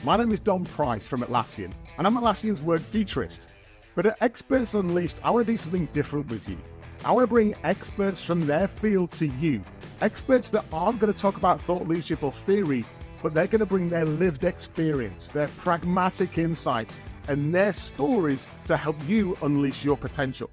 My name is Dom Price from Atlassian, and I'm Atlassian's word futurist. But at Experts Unleashed, I want to do something different with you. I want to bring experts from their field to you. Experts that aren't going to talk about thought leadership or theory, but they're going to bring their lived experience, their pragmatic insights, and their stories to help you unleash your potential.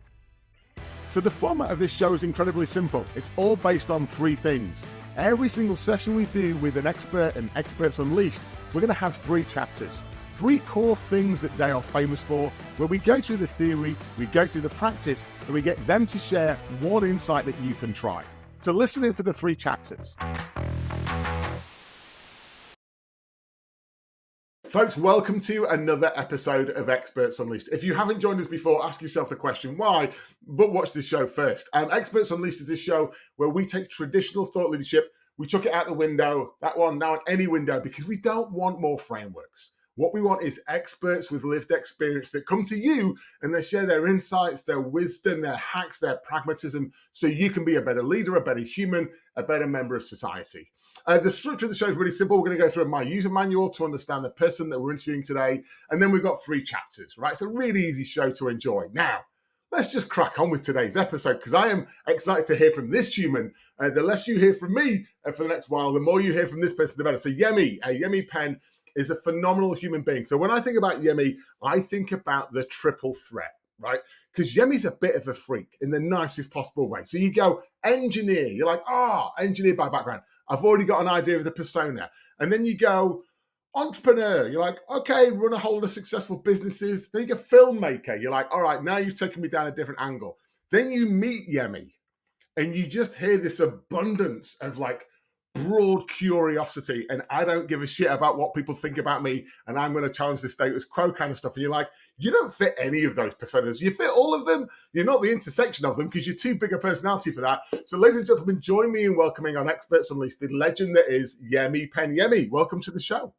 So the format of this show is incredibly simple. It's all based on three things. Every single session we do with an expert and Experts Unleashed, we're going to have three chapters, three core things that they are famous for, where we go through the theory, we go through the practice, and we get them to share one insight that you can try. So listen in for the three chapters. Folks, welcome to another episode of Experts Unleashed. If you haven't joined us before, ask yourself the question, why? But watch this show first. Experts Unleashed is a show where we take traditional thought leadership, we chuck it out the window, that one now any window, because we don't want more frameworks. What we want is experts with lived experience that come to you and they share their insights, their wisdom, their hacks, their pragmatism, so you can be a better leader, a better human, a better member of society. The structure of the show is really simple. We're going to go through my user manual to understand the person that we're interviewing today. And then we've got three chapters, right? It's a really easy show to enjoy. Now, let's just crack on with today's episode because I am excited to hear from this human. The less you hear from me for the next while, the more you hear from this person, the better. So Yemi Penn is a phenomenal human being. So when I think about Yemi, I think about the triple threat, right? Because Yemi's a bit of a freak in the nicest possible way. So you go engineer, you're like, engineer by background. I've already got an idea of the persona. And then you go entrepreneur, you're like, okay, run a whole lot of successful businesses. Then you go filmmaker, you're like, all right, now you've taken me down a different angle. Then you meet Yemi and you just hear this abundance of like broad curiosity, and I don't give a shit about what people think about me, and I'm going to challenge the status quo kind of stuff. And you're like, you don't fit any of those personas. You fit all of them. You're not the intersection of them because you're too big a personality for that. So ladies and gentlemen, join me in welcoming on Experts Unleashed the legend that is Yemi Penn. Yemi, welcome to the show.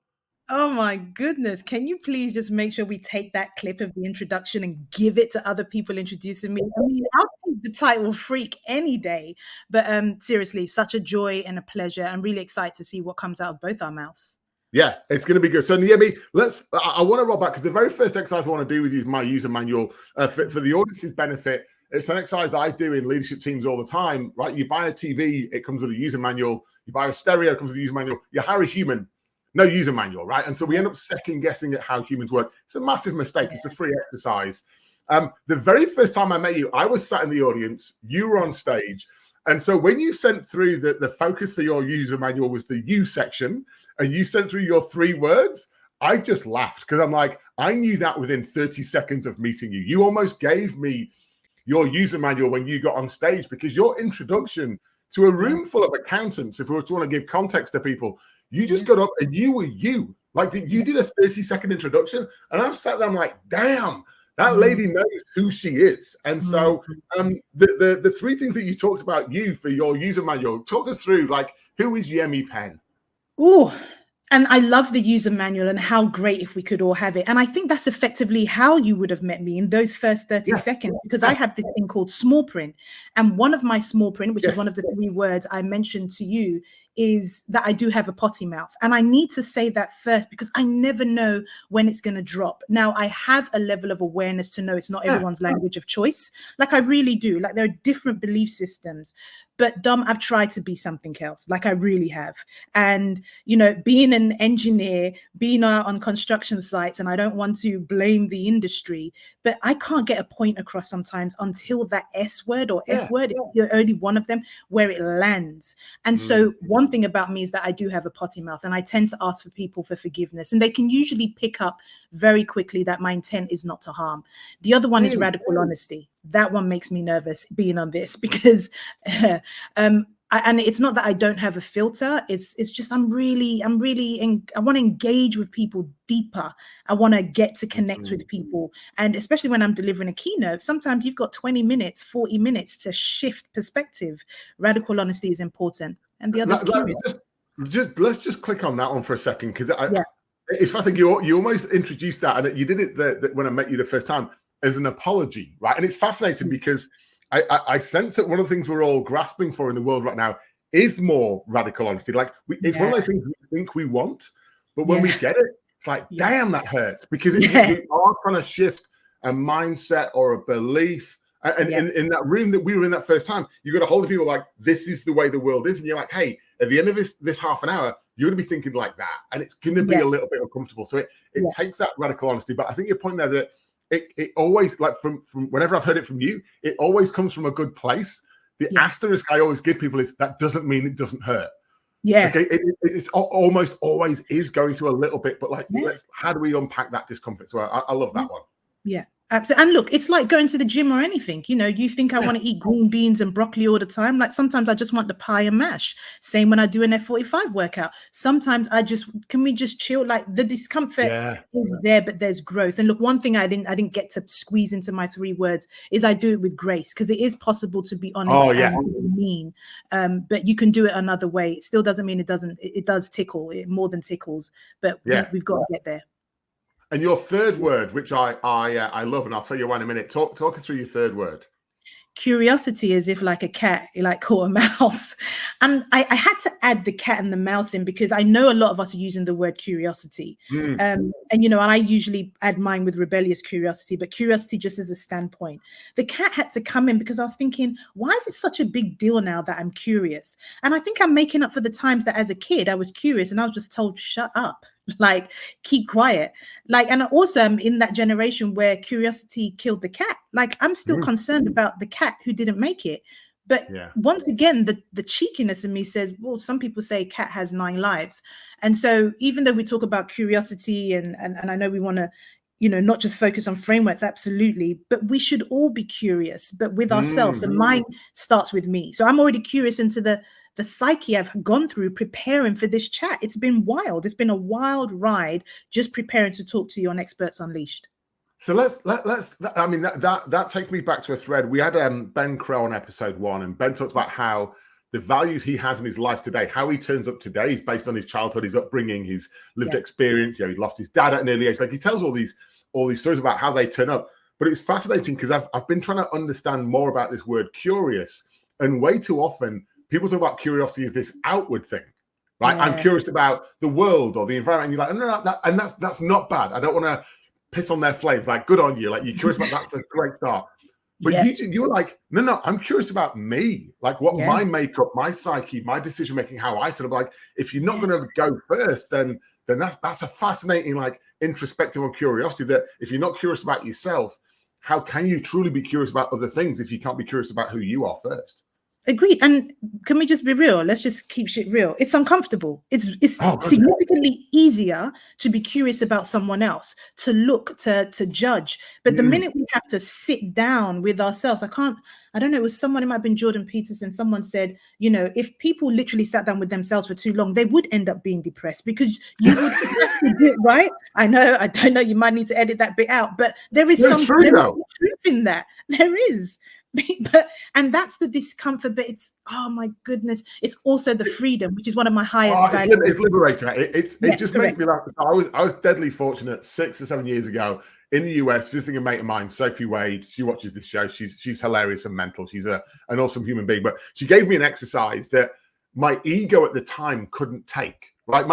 Oh my goodness. Can you please just make sure we take that clip of the introduction and give it to other people introducing me? I mean, I'll take the title freak any day. But seriously, such a joy and a pleasure. I'm really excited to see what comes out of both our mouths. Yeah, it's going to be good. So Yemi, I want to roll back because the very first exercise I want to do with you is my user manual for the audience's benefit. It's an exercise I do in leadership teams all the time, right? You buy a TV, it comes with a user manual. You buy a stereo, it comes with a user manual. You hire a human, no user manual, right? And so we end up second guessing at how humans work. It's a massive mistake. It's a free exercise. The very first time I met you, I was sat in the audience, you were on stage. And so when you sent through the focus for your user manual was the you section, and you sent through your three words, I just laughed because I'm like, I knew that within 30 seconds of meeting you. You almost gave me your user manual when you got on stage because your introduction to a room full of accountants, if we were to want to give context to people, you just got up and you were you. Like you did a 30-second introduction, and I'm sat there, I'm like, damn, that lady knows who she is. And so the three things that you talked about you for your user manual, talk us through, like, who is Yemi Penn? Oh, and I love the user manual and how great if we could all have it. And I think that's effectively how you would have met me in those first 30 seconds, because I have this thing called small print. And one of my small print, which is one of the three words I mentioned to you, is that I do have a potty mouth. And I need to say that first because I never know when it's going to drop. Now, I have a level of awareness to know it's not everyone's language of choice. Like I really do. Like there are different belief systems. But Dom, I've tried to be something else. Like I really have. And, you know, being an engineer, being out on construction sites, and I don't want to blame the industry, but I can't get a point across sometimes until that S word or F word is only one of them where it lands. And so one thing about me is that I do have a potty mouth, and I tend to ask for people for forgiveness, and they can usually pick up very quickly that my intent is not to harm. The other one is radical honesty. That one makes me nervous being on this because and it's not that I don't have a filter. It's just I want to engage with people deeper. I want to get to connect with people. And especially when I'm delivering a keynote, sometimes you've got 20 minutes, 40 minutes to shift perspective. Radical honesty is important. And the other let's just click on that one for a second, because it's fascinating. You almost introduced that, and you did it when I met you the first time as an apology, right? And it's fascinating because I sense that one of the things we're all grasping for in the world right now is more radical honesty. Like it's one of those things we think we want, but when we get it, It's like, damn, that hurts, because Yeah. you are trying to shift a mindset or a belief. And in that room that we were in that first time, you got to hold the people like, this is the way the world is. And you're like, hey, at the end of this half an hour, you're going to be thinking like that. And it's going to be a little bit uncomfortable. So it takes that radical honesty. But I think your point there that it always, like from whenever I've heard it from you, it always comes from a good place. The asterisk I always give people is that doesn't mean it doesn't hurt. Yeah. Okay, it's almost always is going to a little bit, but like, how do we unpack that discomfort? So I love that one. Yeah, absolutely. And look, it's like going to the gym or anything. You know, you think I want to eat green beans and broccoli all the time. Like sometimes I just want the pie and mash. Same when I do an F45 workout. Sometimes can we just chill? Like the discomfort is there, but there's growth. And look, one thing I didn't get to squeeze into my 3 words is I do it with grace, because it is possible to be honest and to be mean. But you can do it another way. It still doesn't mean it does tickle. It more than tickles, but we've got to get there. And your third word, which I love, and I'll tell you why in a minute. Talk us through your third word. Curiosity, as if like a cat, like caught a mouse. And I had to add the cat and the mouse in because I know a lot of us are using the word curiosity. And, you know, and I usually add mine with rebellious curiosity, but curiosity just as a standpoint. The cat had to come in because I was thinking, why is it such a big deal now that I'm curious? And I think I'm making up for the times that as a kid, I was curious and I was just told, shut up. Like, keep quiet. Like, and also I'm in that generation where curiosity killed the cat. Like, I'm still concerned about the cat who didn't make it. But once again, the cheekiness in me says, well, some people say cat has 9 lives. And so even though we talk about curiosity and I know we want to, you know, not just focus on frameworks, absolutely, but we should all be curious, but with ourselves. And mine starts with me. So I'm already curious into the psyche I've gone through preparing for this chat. It's been wild. It's been a wild ride just preparing to talk to you on Experts Unleashed. So let's I mean, that takes me back to a thread. We had Ben Crow on episode 1, and Ben talked about how the values he has in his life today, how he turns up today is based on his childhood, his upbringing, his lived experience. You know, he lost his dad at an early age. Like, he tells all these stories about how they turn up. But it's fascinating because I've been trying to understand more about this word curious, and way too often people talk about curiosity as this outward thing, right? I'm curious about the world or the environment. And you're like, no, and that's not bad. I don't want to piss on their flames. Like, good on you. Like, you're curious about that's a great start. But you're like, no, I'm curious about me. Like, what my makeup, my psyche, my decision making, how I turn up. Like, if you're not going to go first, then that's a fascinating, like, introspective on curiosity. That if you're not curious about yourself, how can you truly be curious about other things if you can't be curious about who you are first? Agreed. And can we just be real? Let's just keep shit real. It's uncomfortable. It's significantly easier to be curious about someone else, to look, to judge. But the minute we have to sit down with ourselves, I don't know, it was someone, it might have been Jordan Peterson, someone said, you know, if people literally sat down with themselves for too long, they would end up being depressed because you would have to do it, right? I don't know, you might need to edit that bit out, but there is some truth in that. There is. And that's the discomfort, but it's, oh my goodness, it's also the freedom, which is one of my highest values. It's liberating. It just makes me laugh. So I was deadly fortunate 6 or 7 years ago in the US visiting a mate of mine, Sophie Wade. She watches this show. She's hilarious and mental. She's an awesome human being. But she gave me an exercise that my ego at the time couldn't take. Right?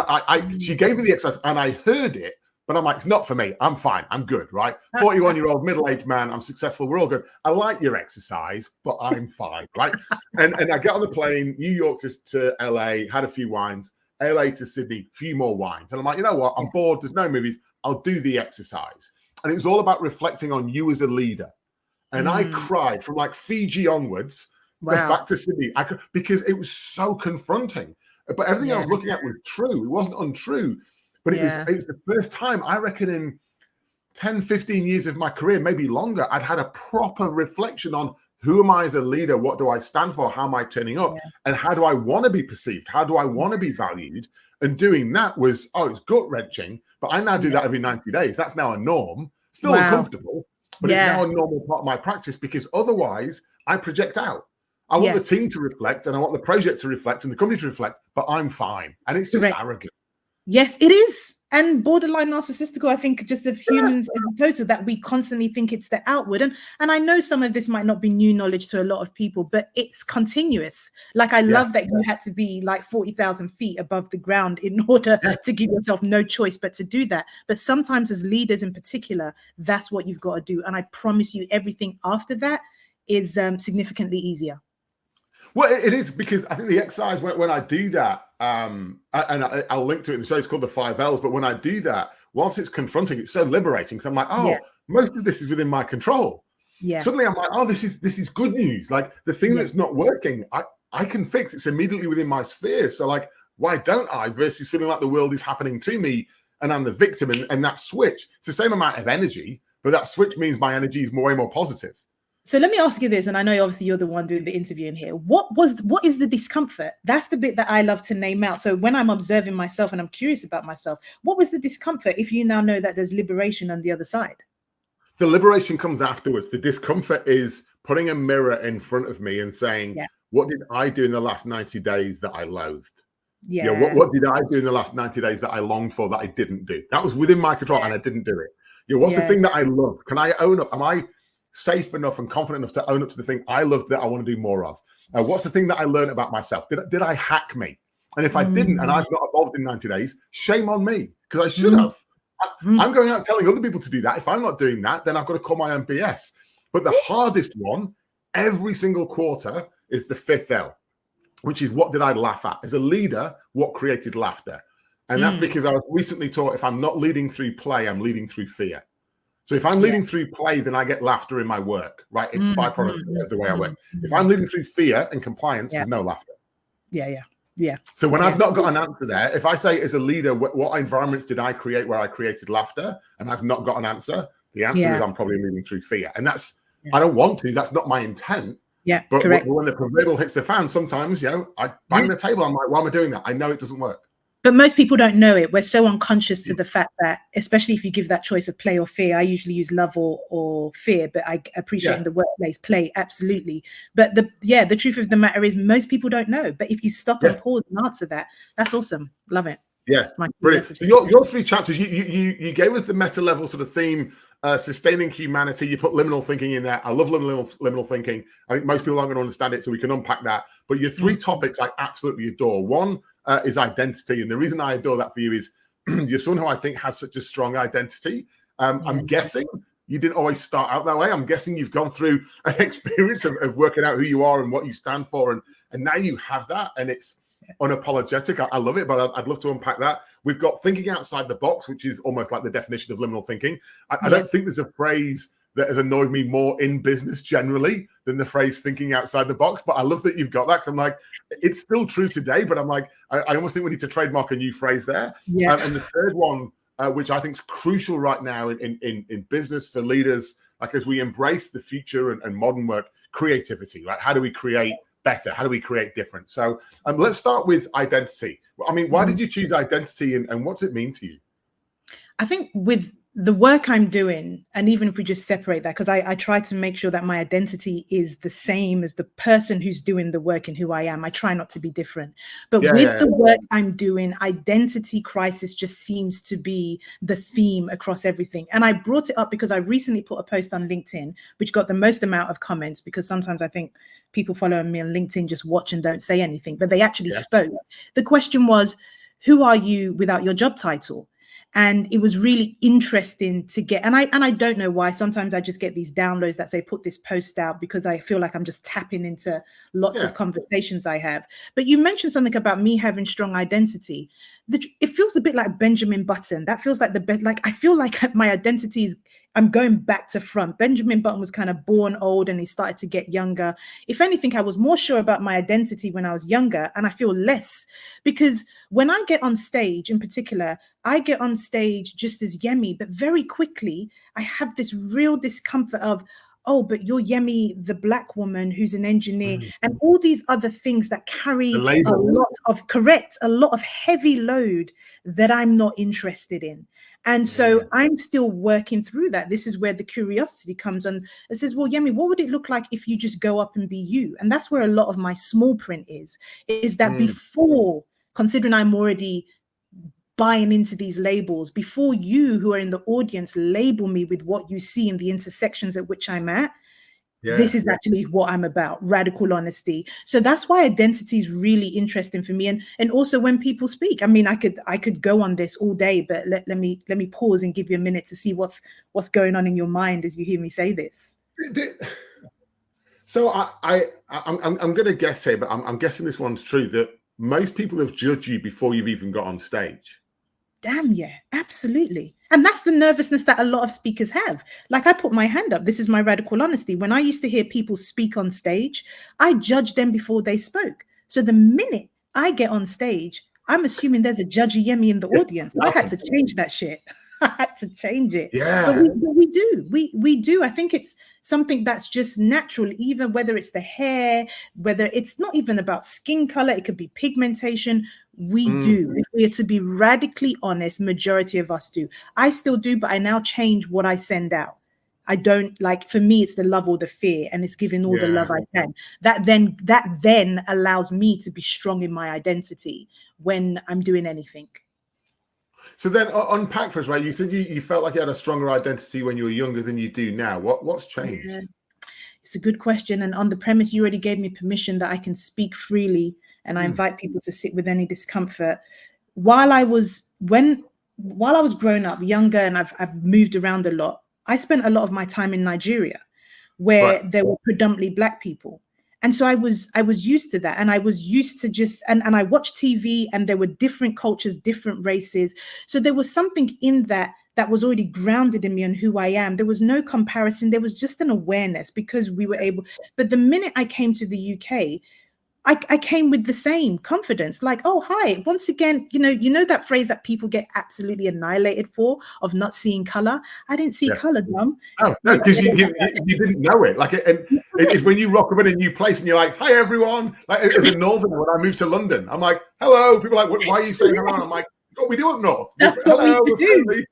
She gave me the exercise and I heard it. But I'm like, it's not for me. I'm fine. I'm good, right? 41-year-old middle-aged man. I'm successful. We're all good. I like your exercise, but I'm fine, right? And I get on the plane, New York to LA, had a few wines, LA to Sydney, few more wines. And I'm like, you know what? I'm bored. There's no movies. I'll do the exercise. And it was all about reflecting on you as a leader. And I cried from like Fiji onwards back to Sydney because it was so confronting. But everything I was looking at was true. It wasn't untrue. But it was the first time, I reckon, in 10, 15 years of my career, maybe longer, I'd had a proper reflection on who am I as a leader? What do I stand for? How am I turning up? And how do I want to be perceived? How do I want to be valued? And doing that was, it's gut-wrenching, but I now do that every 90 days. That's now a norm. Still uncomfortable, but it's now a normal part of my practice because otherwise I project out. I want the team to reflect and I want the project to reflect and the company to reflect, but I'm fine. And it's just arrogant. Yes, it is. and borderline narcissistical, I think, just of humans as a total, that we constantly think it's the outward. And I know some of this might not be new knowledge to a lot of people, but it's continuous. Like, I love that you had to be like 40,000 feet above the ground in order to give yourself no choice but to do that. But sometimes as leaders in particular, that's what you've got to do. And I promise you, everything after that is significantly easier. Well, it is, because I think the exercise, when I do that, and I'll link to it in the show, it's called the 5 L's, but when I do that, whilst it's confronting, it's so liberating, because I'm like, most of this is within my control. Suddenly I'm like, this is good news. Like, the thing that's not working, I can fix. It's immediately within my sphere. So, like, why don't I? Versus feeling like the world is happening to me and I'm the victim. And that switch, it's the same amount of energy, but that switch means my energy is way more positive. So let me ask you this, and I know obviously you're the one doing the interviewing here. What is the discomfort? That's the bit that I love to name out. So when I'm observing myself and I'm curious about myself, what was the discomfort if you now know that there's liberation on the other side? The liberation comes afterwards. The discomfort is putting a mirror in front of me and saying, what did I do in the last 90 days that I loathed? What did I do in the last 90 days that I longed for that I didn't do? That was within my control and I didn't do it. What's the thing that I love? Can I own up? Am I safe enough and confident enough to own up to the thing I love that I want to do more of? What's the thing that I learned about myself? Did I hack me? And if I didn't, and I've not evolved in 90 days, shame on me, because I should have. I'm going out telling other people to do that. If I'm not doing that, then I've got to call my own BS. But the hardest one, every single quarter, is the 5th L, which is, what did I laugh at? As a leader, what created laughter? And that's because I was recently taught, if I'm not leading through play, I'm leading through fear. So if I'm leading through play, then I get laughter in my work, right? It's a byproduct of the way I work. If I'm leading through fear and compliance, there's no laughter. So when I've not got an answer there, if I say, as a leader, what environments did I create where I created laughter, and I've not got an answer, the answer is I'm probably leading through fear. And that's, I don't want to, that's not my intent. But when the proverbial hits the fan, sometimes, I bang the table. I'm like, why am I doing that? I know it doesn't work. But most people don't know it. We're so unconscious to the fact that, especially if you give that choice of play or fear, I usually use love or fear, but I appreciate in the workplace play, absolutely. But the truth of the matter is, most people don't know. But if you stop and pause and answer that, that's awesome. Love it. Yeah, brilliant. So your 3 chapters, you gave us the meta level sort of theme, sustaining humanity. You put liminal thinking in there. I love liminal thinking. I think most people aren't going to understand it, so we can unpack that. But your 3 topics I absolutely adore. One is identity. And the reason I adore that for you is you're someone who I think has such a strong identity. I'm guessing you didn't always start out that way. I'm guessing you've gone through an experience of working out who you are and what you stand for. And now you have that, and it's unapologetic. I love it, but I'd love to unpack that. We've got thinking outside the box, which is almost like the definition of liminal thinking. I don't think there's a phrase that has annoyed me more in business generally than the phrase thinking outside the box. But I love that you've got that, because I'm like, it's still true today, but I'm like, I almost think we need to trademark a new phrase there. And the third one, which I think is crucial right now in business for leaders, like as we embrace the future and modern work, creativity, right? How do we create better? How do we create different? So let's start with identity. I mean, why did you choose identity, and what's it mean to you? I think with the work I'm doing, and even if we just separate that, because I try to make sure that my identity is the same as the person who's doing the work and who I am. I try not to be different. But the work I'm doing, identity crisis just seems to be the theme across everything. And I brought it up because I recently put a post on LinkedIn, which got the most amount of comments, because sometimes I think people following me on LinkedIn just watch and don't say anything, but they actually spoke. The question was, who are you without your job title? And it was really interesting to get, and I don't know why. Sometimes I just get these downloads that say, put this post out, because I feel like I'm just tapping into lots of conversations I have. But you mentioned something about me having strong identity. It feels a bit like Benjamin Button. That feels like I feel like my identity is, I'm going back to front. Benjamin Button was kind of born old and he started to get younger. If anything, I was more sure about my identity when I was younger, and I feel less, because when I get on stage in particular, I get on stage just as Yemi, but very quickly I have this real discomfort of, oh, but you're Yemi, the Black woman who's an engineer, and all these other things that carry a lot of heavy load that I'm not interested in. And so I'm still working through that. This is where the curiosity comes on. It says, well, Yemi, what would it look like if you just go up and be you? And that's where a lot of my small print is that before, considering I'm already buying into these labels, before you who are in the audience label me with what you see in the intersections at which I'm at, this is actually what I'm about, radical honesty. So that's why identity is really interesting for me. And also when people speak, I mean, I could go on this all day, but let me pause and give you a minute to see what's going on in your mind as you hear me say this. So I'm going to guess here, but I'm guessing this one's true, that most people have judged you before you've even got on stage. Damn, yeah, absolutely. And that's the nervousness that a lot of speakers have. Like, I put my hand up. This is my radical honesty. When I used to hear people speak on stage, I judged them before they spoke. So the minute I get on stage, I'm assuming there's a judgy Yemi in the audience. I had to change that shit. I had to change it. Yeah. But we do. We do. I think it's something that's just natural, even whether it's the hair, whether it's not even about skin color, it could be pigmentation. We do. If we are to be radically honest, majority of us do. I still do, but I now change what I send out. I don't like, for me, it's the love or the fear, and it's giving all the love I can. That then allows me to be strong in my identity when I'm doing anything. So then unpack for us, right? You said you felt like you had a stronger identity when you were younger than you do now. What's changed? Yeah. It's a good question. And on the premise, you already gave me permission that I can speak freely, and I invite people to sit with any discomfort. While I was growing up, younger, and I've moved around a lot, I spent a lot of my time in Nigeria, where there were predominantly Black people. And so I was used to that, and I was used to just, and I watched TV, and there were different cultures, different races. So there was something in that was already grounded in me and who I am. There was no comparison. There was just an awareness, because we were able. But the minute I came to the UK, I came with the same confidence, like, oh, hi. Once again, you know that phrase that people get absolutely annihilated for, of not seeing color. I didn't see color, Dom. Oh, no, because you didn't know it. Like, and it's when you rock up in a new place and you're like, hi, everyone. Like, as a northerner, when I moved to London, I'm like, hello. People are like, why are you saying hello? And I'm like, what we do up north. Hello, we're friendly.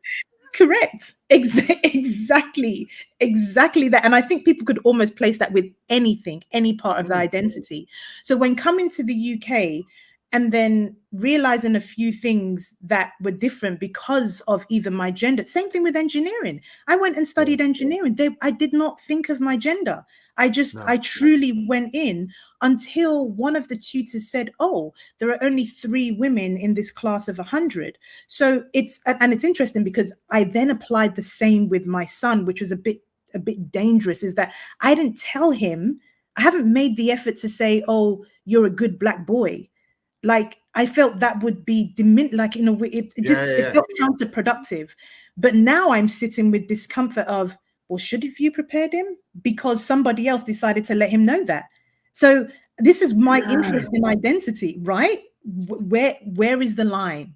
Correct. Exactly that. And I think people could almost place that with anything, any part of the identity. So when coming to the UK and then realizing a few things that were different because of either my gender, same thing with engineering. I went and studied engineering. I did not think of my gender. I truly went in until one of the tutors said, oh, there are only 3 women in this class of 100. So it's interesting, because I then applied the same with my son, which was a bit dangerous, is that I didn't tell him, I haven't made the effort to say, oh, you're a good Black boy. Like, I felt that would be like, in a way, it felt counterproductive. But now I'm sitting with discomfort of, well, should have you prepared him? Because somebody else decided to let him know that. So this is my interest in identity, right? Where is the line?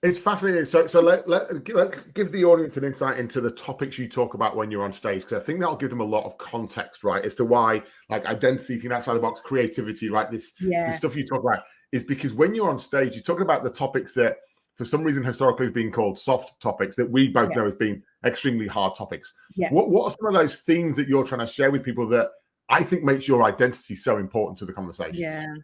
It's fascinating. So let's give the audience an insight into the topics you talk about when you're on stage, because I think that'll give them a lot of context, right, as to why, like, identity, thinking outside the box, creativity, right? This stuff you talk about is because when you're on stage, you're talking about the topics that, for some reason, historically have been called soft topics, that we both know as being extremely hard topics. What are some of those themes that you're trying to share with people that I think makes your identity so important to the conversation?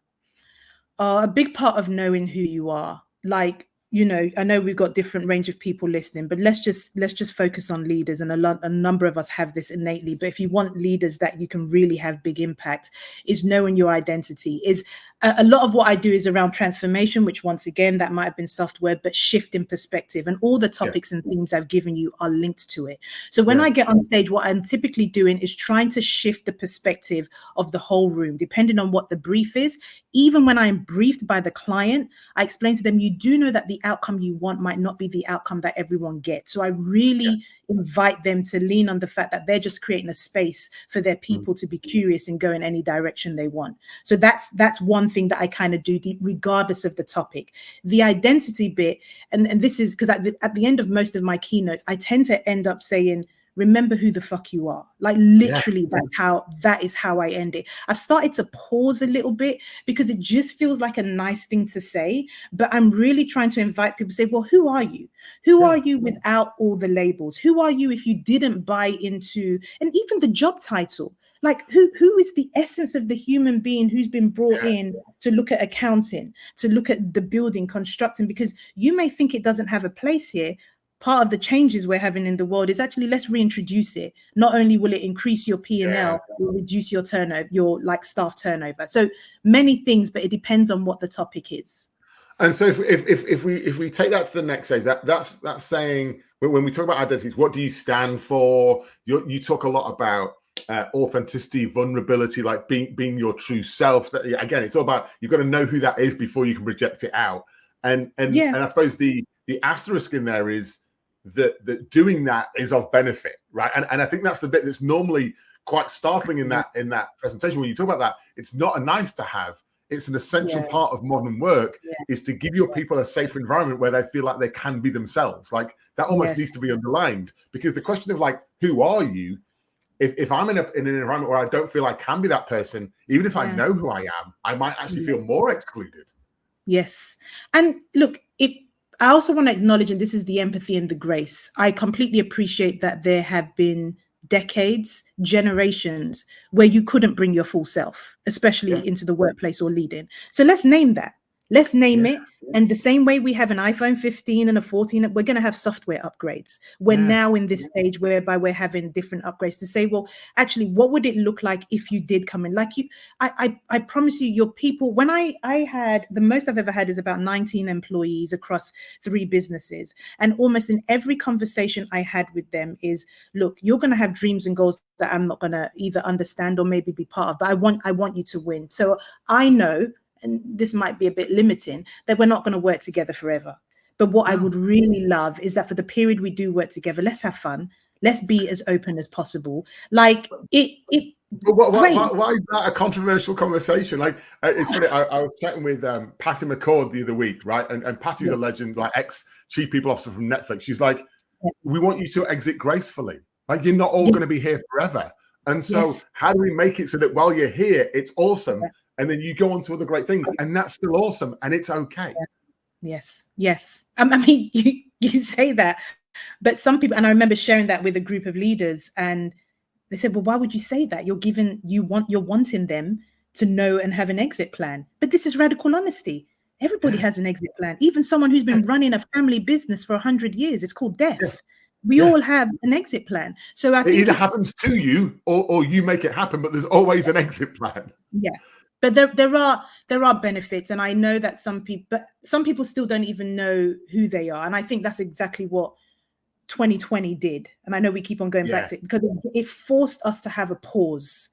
A big part of knowing who you are. Like, you know, I know we've got different range of people listening, but let's just focus on leaders. And a number of us have this innately. But if you want leaders that you can really have big impact, is knowing your identity. Is a lot of what I do is around transformation, which, once again, that might have been software, but shift in perspective. And all the topics and themes I've given you are linked to it. So when I get on stage, what I'm typically doing is trying to shift the perspective of the whole room, depending on what the brief is. Even when I'm briefed by the client, I explain to them, you do know that the outcome you want might not be the outcome that everyone gets. So I really invite them to lean on the fact that they're just creating a space for their people to be curious and go in any direction they want. So that's one thing that I kind of do, regardless of the topic. The identity bit, and this is because at the end of most of my keynotes, I tend to end up saying, remember who the fuck you are. Like literally, that is how I end it. I've started to pause a little bit because it just feels like a nice thing to say, but I'm really trying to invite people to say, well, who are you? Who are you without all the labels? Who are you if you didn't buy into, and even the job title? Like who is the essence of the human being who's been brought in to look at accounting, to look at the building, constructing? Because you may think it doesn't have a place here. Part of the changes we're having in the world is actually, let's reintroduce it. Not only will it increase your P&L, it will reduce your turnover, your like staff turnover. So many things, but it depends on what the topic is. And so if we take that to the next stage, that's saying, when we talk about identities, what do you stand for? You talk a lot about authenticity, vulnerability, like being your true self. That, again, it's all about, you've got to know who that is before you can project it out. And I suppose the asterisk in there is that doing that is of benefit, right? And I think that's the bit that's normally quite startling in that presentation. When you talk about that, it's not a nice to have. It's an essential part of modern work, is to give your people a safe environment where they feel like they can be themselves. Like that almost needs to be underlined, because the question of like, who are you? If I'm in an environment where I don't feel I can be that person, even if I know who I am, I might actually feel more excluded. Yes. And look, I also want to acknowledge, and this is the empathy and the grace, I completely appreciate that there have been decades, generations where you couldn't bring your full self, especially into the workplace or leading. So let's name that. Let's name it. And the same way we have an iPhone 15 and a 14, we're going to have software upgrades. We're now in this stage whereby we're having different upgrades to say, well, actually, what would it look like if you did come in? Like I promise you, your people, when I had, the most I've ever had is about 19 employees across 3 businesses. And almost in every conversation I had with them is, look, you're going to have dreams and goals that I'm not going to either understand or maybe be part of, but I want you to win. So I know, and this might be a bit limiting, that we're not going to work together forever. But what I would really love is that for the period we do work together, let's have fun. Let's be as open as possible. Like it. Why is that a controversial conversation? Like, it's funny. I was chatting with Patty McCord the other week, right? And Patty's a legend, like ex-chief people officer from Netflix. She's like, we want you to exit gracefully. Like, you're not all going to be here forever. And so how do we make it so that while you're here, it's awesome, and then you go on to other great things, and that's still awesome, and it's okay. Yes. I mean, you say that, but some people, and I remember sharing that with a group of leaders, and they said, well, why would you say that? You're wanting them to know and have an exit plan. But this is radical honesty. Everybody has an exit plan. Even someone who's been running a family business for 100 years, it's called death. We all have an exit plan. So I think it either happens to you or you make it happen, but there's always an exit plan. Yeah. But there are benefits, and I know that some people still don't even know who they are, and I think that's exactly what 2020 did. And I know we keep on going back to it because it forced us to have a pause,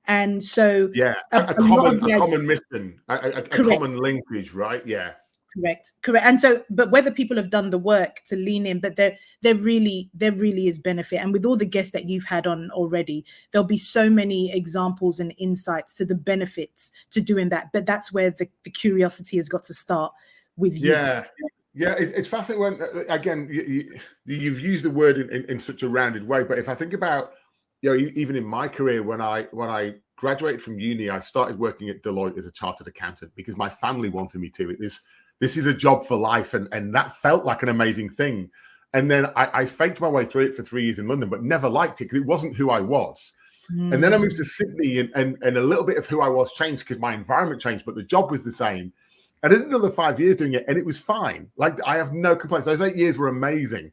and so a common mission, a common linkage, right? Correct. And so, but whether people have done the work to lean in, but there really is benefit. And with all the guests that you've had on already, there'll be so many examples and insights to the benefits to doing that. But that's where the curiosity has got to start with you. It's fascinating when, again, you've used the word in such a rounded way. But if I think about, even in my career, when I graduated from uni, I started working at Deloitte as a chartered accountant because my family wanted me to. This is a job for life, and that felt like an amazing thing. And then I faked my way through it for 3 years in London, but never liked it because it wasn't who I was. And then I moved to Sydney, and a little bit of who I was changed because my environment changed, but the job was the same. I did another 5 years doing it, and it was fine. Like, I have no complaints. Those 8 years were amazing.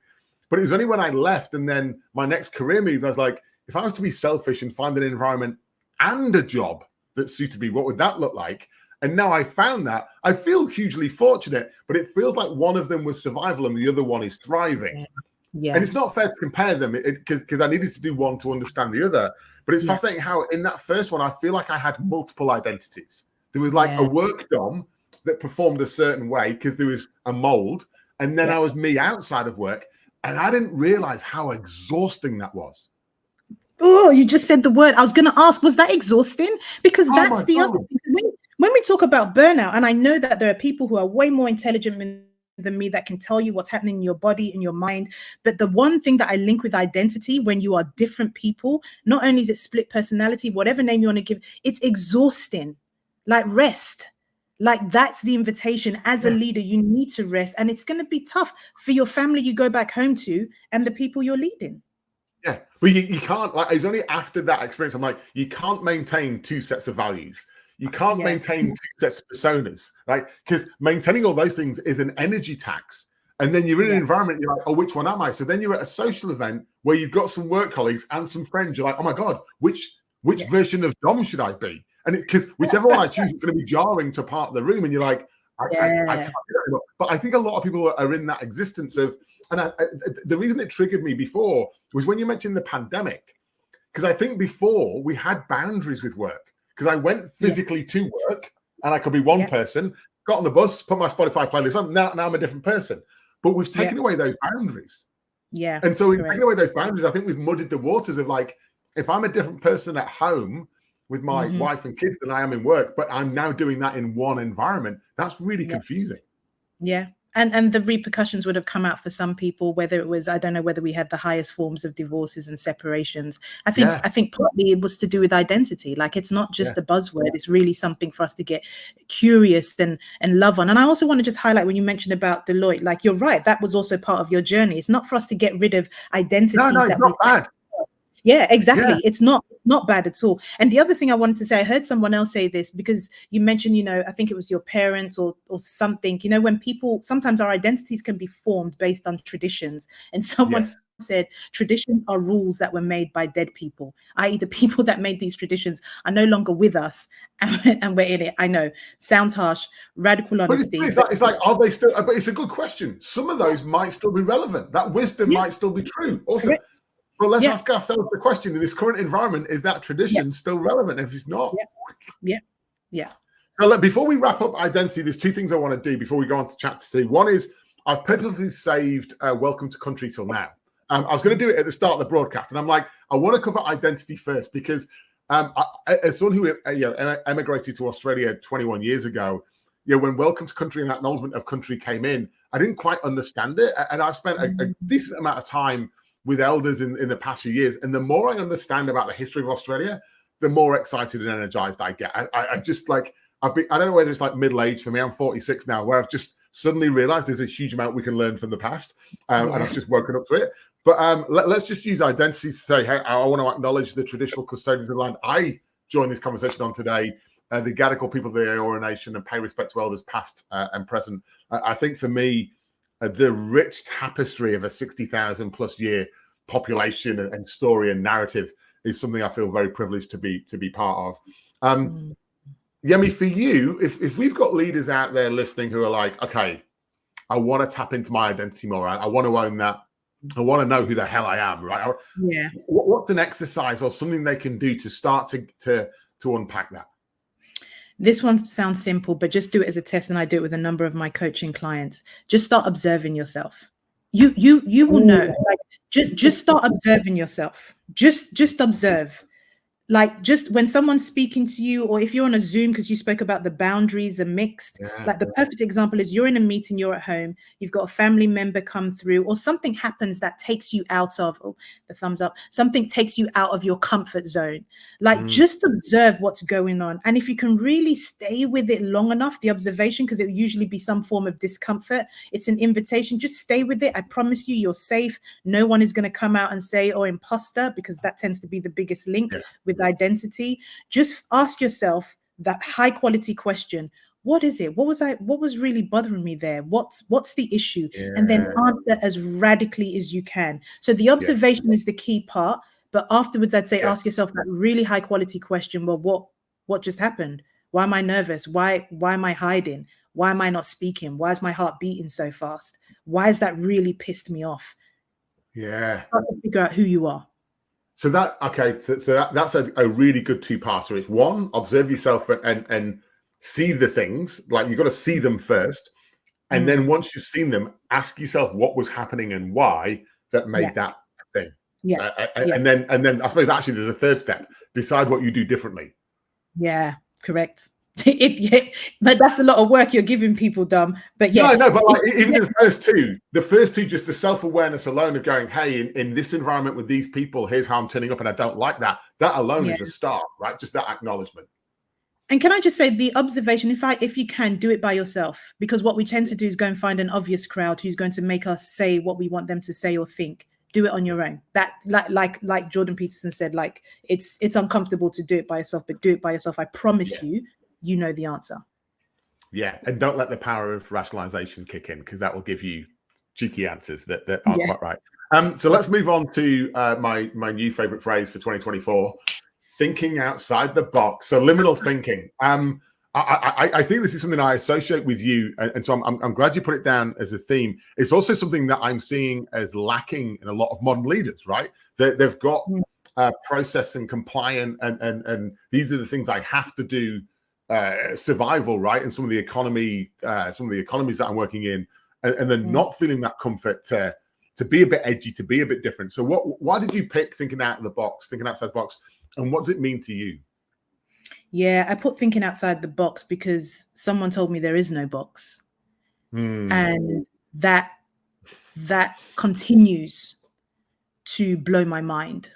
But it was only when I left, and then my next career move, I was like, if I was to be selfish and find an environment and a job that suited me, what would that look like? And now I found that. I feel hugely fortunate, but it feels like one of them was survival and the other one is thriving. And it's not fair to compare them because I needed to do one to understand the other. But it's fascinating how in that first one, I feel like I had multiple identities. There was like a work dom that performed a certain way because there was a mold. And then I was me outside of work. And I didn't realize how exhausting that was. Oh, you just said the word. I was going to ask, was that exhausting? Because that's the other thing. When we talk about burnout, and I know that there are people who are way more intelligent than than me that can tell you what's happening in your body, in your mind. But the one thing that I link with identity, when you are different people, not only is it split personality, whatever name you want to give, it's exhausting. Like rest. Like that's the invitation. As a leader, you need to rest, and it's going to be tough for your family you go back home to and the people you're leading. Yeah, but you can't, like, it's only after that experience I'm like, you can't maintain two sets of values. You can't maintain two sets of personas, right? Because maintaining all those things is an energy tax. And then you're in an environment, you're like, oh, which one am I? So then you're at a social event where you've got some work colleagues and some friends. You're like, oh my God, which version of Dom should I be? And because whichever one I choose is going to be jarring to part of the room. And you're like, I can't do that anymore. But I think a lot of people are in that existence of, and the reason it triggered me before was when you mentioned the pandemic. Because I think before we had boundaries with work. Because I went physically to work and I could be one person, got on the bus, put my Spotify playlist on, now I'm a different person. But we've taken away those boundaries. Yeah. And so we've taken away those boundaries. I think we've muddied the waters of like, if I'm a different person at home with my wife and kids than I am in work, but I'm now doing that in one environment, that's really confusing. Yeah. And the repercussions would have come out for some people, whether it was, I don't know whether we had the highest forms of divorces and separations. I think partly it was to do with identity. Like it's not just a buzzword, it's really something for us to get curious and love on. And I also want to just highlight when you mentioned about Deloitte, like you're right, that was also part of your journey. It's not for us to get rid of identities. No, it's not bad. Yeah, exactly. Yeah. It's not bad at all. And the other thing I wanted to say, I heard someone else say this because you mentioned, you know, I think it was your parents or something, you know, when people, sometimes our identities can be formed based on traditions. And someone said traditions are rules that were made by dead people, i.e. the people that made these traditions are no longer with us and we're in it. I know, sounds harsh, radical honesty. But it's like, are they still, but it's a good question. Some of those might still be relevant. That wisdom might still be true. Also. Correct. But let's ask ourselves the question: in this current environment, is that tradition still relevant? If it's not, So before we wrap up identity, there's two things I want to do before we go on to chat today. One is I've purposely saved "Welcome to Country" till now. I was going to do it at the start of the broadcast, and I'm like, I want to cover identity first because as someone who emigrated to Australia 21 years ago, when "Welcome to Country" and acknowledgement of country came in, I didn't quite understand it, and I've spent a decent amount of time with elders in the past few years. And the more I understand about the history of Australia, the more excited and energized I get. I just like, I don't know whether it's like middle age for me, I'm 46 now, where I've just suddenly realized there's a huge amount we can learn from the past. And I've just woken up to it. But let's just use identity to say, hey, I want to acknowledge the traditional custodians of the land I joined this conversation on today, the Gadigal people of the Eora Nation, and pay respect to elders past and present. I think for me, the rich tapestry of a 60,000 plus year population and story and narrative is something I feel very privileged to be part of. Yemi, for you, if we've got leaders out there listening who are like, okay, I want to tap into my identity more, I want to own that, I want to know who the hell I am, right? Yeah. What's an exercise or something they can do to start to unpack that? This one sounds simple, but just do it as a test, and I do it with a number of my coaching clients. Just start observing yourself. You will know. Like just start observing yourself. Just observe. Like just when someone's speaking to you, or if you're on a Zoom, because you spoke about the boundaries are mixed. Like the perfect example is you're in a meeting, you're at home, you've got a family member come through, or something happens that takes you out of the thumbs up, something takes you out of your comfort zone. Like just observe what's going on. And if you can really stay with it long enough, the observation, because it will usually be some form of discomfort, it's an invitation, just stay with it. I promise you're safe. No one is going to come out and say, oh, imposter, because that tends to be the biggest link with identity. Just ask yourself that high quality question. What is it? What was really bothering me there? What's the issue? And then answer as radically as you can. So the observation is the key part, but afterwards I'd say ask yourself that really high quality question. Well, what just happened? Why am I nervous? Why am I hiding? Why am I not speaking? Why is my heart beating so fast? Why has that really pissed me off? Start to figure out who you are. So that's a really good two-parter. It's one, observe yourself and see the things. Like you've got to see them first, and then once you've seen them, ask yourself what was happening and why that made that thing. And then I suppose actually there's a third step: decide what you do differently. Yeah, correct. But that's a lot of work you're giving people, Dom. But yes, no, but like, even in the first two, just the self-awareness alone of going, hey, in this environment with these people, here's how I'm turning up, and I don't like that. That alone is a start, right? Just that acknowledgement. And can I just say the observation, if you can, do it by yourself, because what we tend to do is go and find an obvious crowd who's going to make us say what we want them to say or think. Do it on your own. That like Jordan Peterson said, like it's uncomfortable to do it by yourself, but do it by yourself. I promise you know the answer. Yeah, and don't let the power of rationalization kick in, because that will give you cheeky answers that aren't quite right. So let's move on to my new favorite phrase for 2024. Thinking outside the box. So liminal thinking. I think this is something I associate with you, and so I'm glad you put it down as a theme. It's also something that I'm seeing as lacking in a lot of modern leaders. Right? They've got process and compliant, and these are the things I have to do. Survival, right? And some of the economies that I'm working in, and then not feeling that comfort to be a bit edgy, to be a bit different. So why did you pick thinking outside the box? And what does it mean to you? Yeah, I put thinking outside the box because someone told me there is no box. And that continues to blow my mind.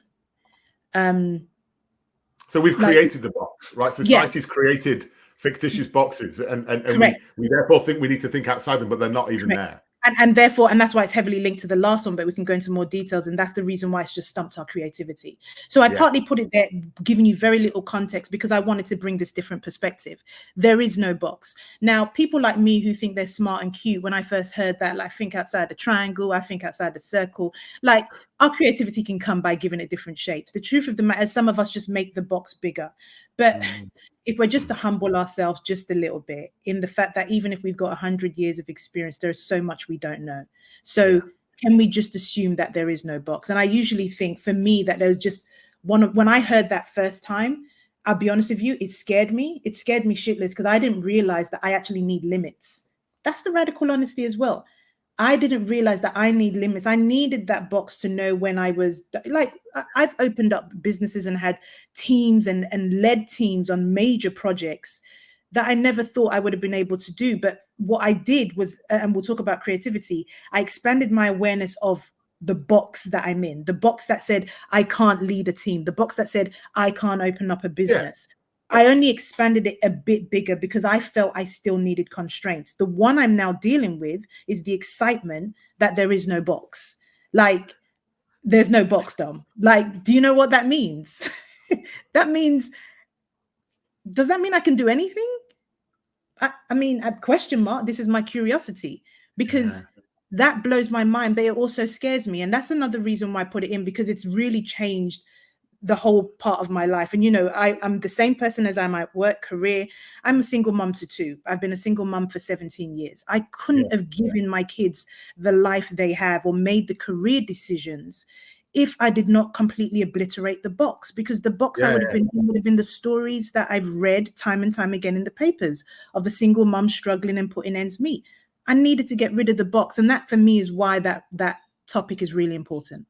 So we've created the box, right? Society's created fictitious boxes, and we therefore think we need to think outside them, but they're not even there. And therefore, and that's why it's heavily linked to the last one, but we can go into more details. And that's the reason why it's just stumped our creativity. So I partly put it there, giving you very little context, because I wanted to bring this different perspective. There is no box. Now, people like me who think they're smart and cute, when I first heard that, like, think outside the triangle, I think outside the circle, like, our creativity can come by giving it different shapes. The truth of the matter is some of us just make the box bigger. But if we're just to humble ourselves just a little bit in the fact that even if we've got 100 years of experience, there's so much we don't know. So can we just assume that there is no box? And I usually think for me that there's just when I heard that first time, I'll be honest with you, it scared me. It scared me shitless because I didn't realize that I actually need limits. That's the radical honesty as well. I didn't realize that I need limits. I needed that box to know when I was like, I've opened up businesses and had teams and led teams on major projects that I never thought I would have been able to do. But what I did was, and we'll talk about creativity, I expanded my awareness of the box that I'm in, the box that said, I can't lead a team, the box that said, I can't open up a business. Yeah. I only expanded it a bit bigger because I felt I still needed constraints. The one I'm now dealing with is the excitement that there is no box. Like, there's no box, Dom. Like, do you know what that means? That means, does that mean I can do anything? I mean, at question mark, this is my curiosity, because that blows my mind, but it also scares me. And that's another reason why I put it in, because it's really changed the whole part of my life. And, you know, I'm the same person as I am at work, career. I'm a single mom to two. I've been a single mom for 17 years. I couldn't have given my kids the life they have or made the career decisions if I did not completely obliterate the box, because the box would have been the stories that I've read time and time again in the papers of a single mom struggling and putting ends meet. I needed to get rid of the box. And that for me is why that topic is really important.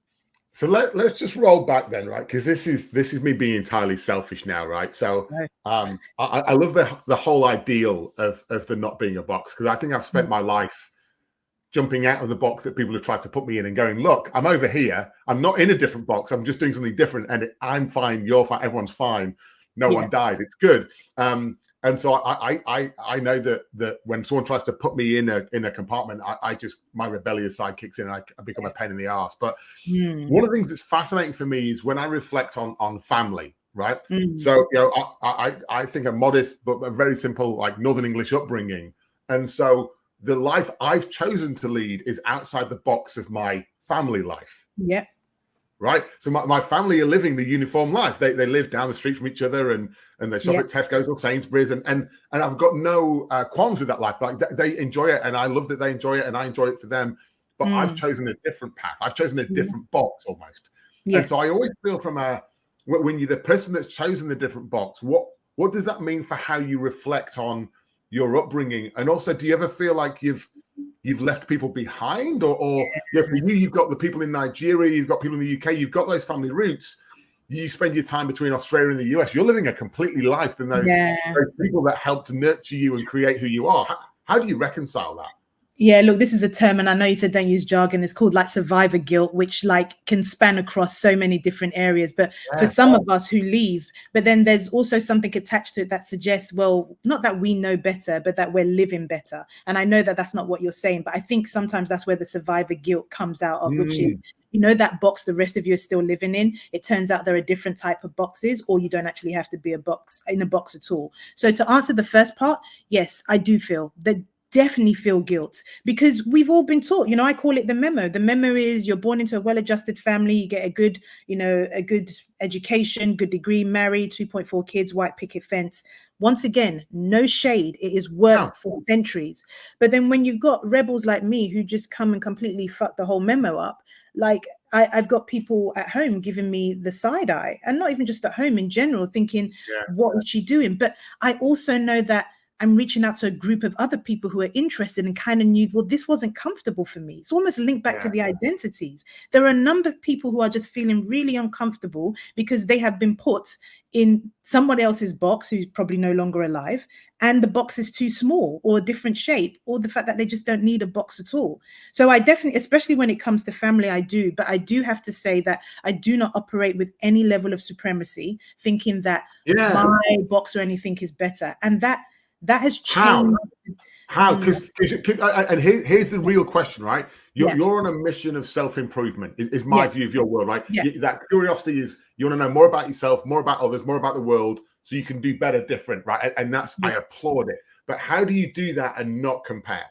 So let's just roll back then, right? Because this is me being entirely selfish now, right? So I love the whole ideal of there not being a box, because I think I've spent my life jumping out of the box that people have tried to put me in and going, look, I'm over here. I'm not in a different box. I'm just doing something different, and I'm fine. You're fine. Everyone's fine. No one died. It's good. And so I know that when someone tries to put me in a compartment, I just, my rebellious side kicks in and I become a pain in the arse. But one of the things that's fascinating for me is when I reflect on family, right? So, you know, I think a modest but a very simple, like, Northern English upbringing. And so the life I've chosen to lead is outside the box of my family life. Yeah. Right. So my family are living the uniform life. They live down the street from each other and they shop at Tesco's or Sainsbury's. And I've got no qualms with that life. Like, they enjoy it, and I love that they enjoy it, and I enjoy it for them. But I've chosen a different path. I've chosen a different box almost. Yes. And so I always feel when you're the person that's chosen the different box, what does that mean for how you reflect on your upbringing? And also, do you ever feel like you've left people behind, or if you knew you've got the people in Nigeria, you've got people in the UK, you've got those family roots, you spend your time between Australia and the US. You're living a completely life than those people that helped nurture you and create who you are. How do you reconcile that? Yeah, look, this is a term, and I know you said don't use jargon. It's called like survivor guilt, which like can span across so many different areas. But for some of us who leave, but then there's also something attached to it that suggests, well, not that we know better, but that we're living better. And I know that that's not what you're saying, but I think sometimes that's where the survivor guilt comes out of, which is, you know, that box the rest of you are still living in. It turns out there are different type of boxes, or you don't actually have to be in a box at all. So to answer the first part, yes, I do feel that. Definitely feel guilt, because we've all been taught, you know, I call it the memo. The memo is you're born into a well-adjusted family, you get a good, you know, a good education, good degree, married, 2.4 kids, white picket fence. Once again, no shade. It is worked for centuries. But then when you've got rebels like me who just come and completely fuck the whole memo up, like I've got people at home giving me the side eye, and not even just at home, in general, thinking, what is she doing? But I also know that I'm reaching out to a group of other people who are interested and kind of knew, well, this wasn't comfortable for me. It's almost linked back to the identities. There are a number of people who are just feeling really uncomfortable because they have been put in someone else's box who's probably no longer alive, and the box is too small or a different shape, or the fact that they just don't need a box at all. So I definitely, especially when it comes to family, I do, but I do have to say that I do not operate with any level of supremacy, thinking that my box or anything is better. And that has changed. How? Because and here's the real question, right? You're on a mission of self-improvement, is my view of your world, right? That curiosity is, you want to know more about yourself, more about others, more about the world, so you can do better, different, right? And that's, I applaud it. But how do you do that and not compare?